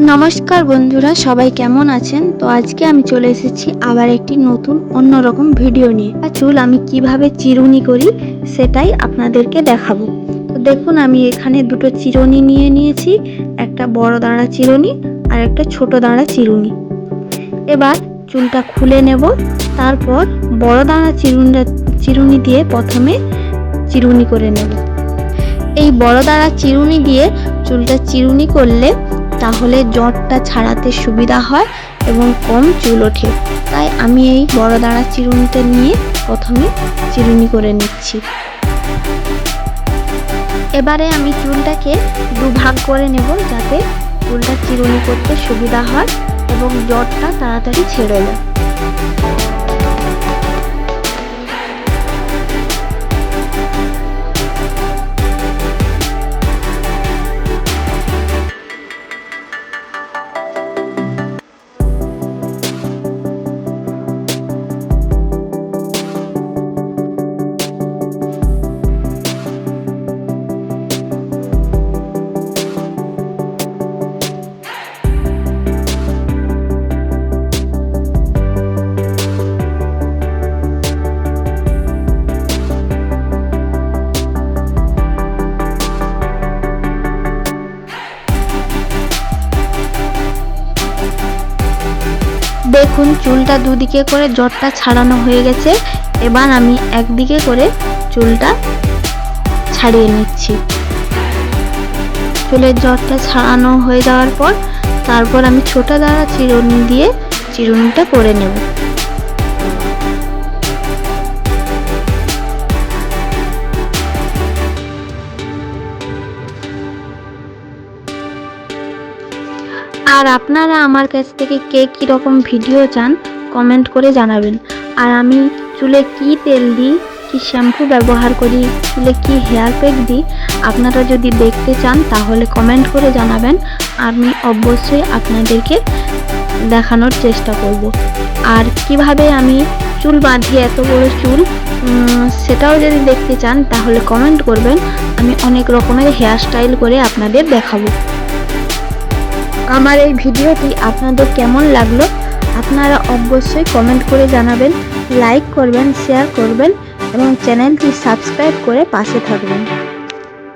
নমস্কার বন্ধুরা, সবাই কেমন আছেন? তো আজকে আমি চলে এসেছি আবার একটি নতুন অন্যরকম ভিডিও নিয়ে। চুল আমি কিভাবে চিরুনি করি সেটাই আপনাদেরকে দেখাবো। তো দেখুন, আমি এখানে দুটো চিরুনি নিয়ে নিয়েছি, একটা বড় দাঁড়া চিরুনি আর একটা ছোট দাঁড়া চিরুনি। এবার চুলটা খুলে নেব। তারপর বড় দাঁড়া চিরুনি দিয়ে প্রথমে চিরুনি করে নেব। এই বড় দাঁড়া চিরুনি দিয়ে চুলটা চিরুনি করলে তাহলে জটটা ছাড়াতে সুবিধা হয় এবং কম চুল ওঠে। তাই আমি এই বড় দাঁড়া চিরুনিটা নিয়ে প্রথমে চিরুনি করে নিচ্ছি। এবারে আমি চুলটাকে দুভাগ করে নেব, যাতে চুলটা চিরুনি করতে সুবিধা হয় এবং জটটা তাড়াতাড়ি ছেড়ে যায়। দেখুন, চুলটা দুদিকে করে জটটা ছাড়ানো হয়ে গেছে। এবার আমি একদিকে করে চুলটা ছাড়িয়ে নিচ্ছি। চুলের জটটা ছাড়ানো হয়ে যাওয়ার পর তারপর আমি ছোট দাঁড়া চিরুনি দিয়ে চিরুনিটা করে নেব। আর আপনারা আমার কাছ থেকে কে কীরকম ভিডিও চান কমেন্ট করে জানাবেন। আর আমি চুলে কি তেল দিই, কি শ্যাম্পু ব্যবহার করি, চুলে কি হেয়ার প্যাক দিই, আপনারা যদি দেখতে চান তাহলে কমেন্ট করে জানাবেন। আমি অবশ্যই আপনাদেরকে দেখানোর চেষ্টা করব। আর কিভাবে আমি চুল বাঁধি, এত বড় চুল, সেটাও যদি দেখতে চান তাহলে কমেন্ট করবেন। আমি অনেক রকমের হেয়ার স্টাইল করে আপনাদের দেখাবো। আমার এই ভিডিওটি আপনাদের কেমন লাগলো আপনারা অবশ্যই কমেন্ট করে জানাবেন, লাইক করবেন, শেয়ার করবেন এবং চ্যানেলটি সাবস্ক্রাইব করে পাশে থাকবেন।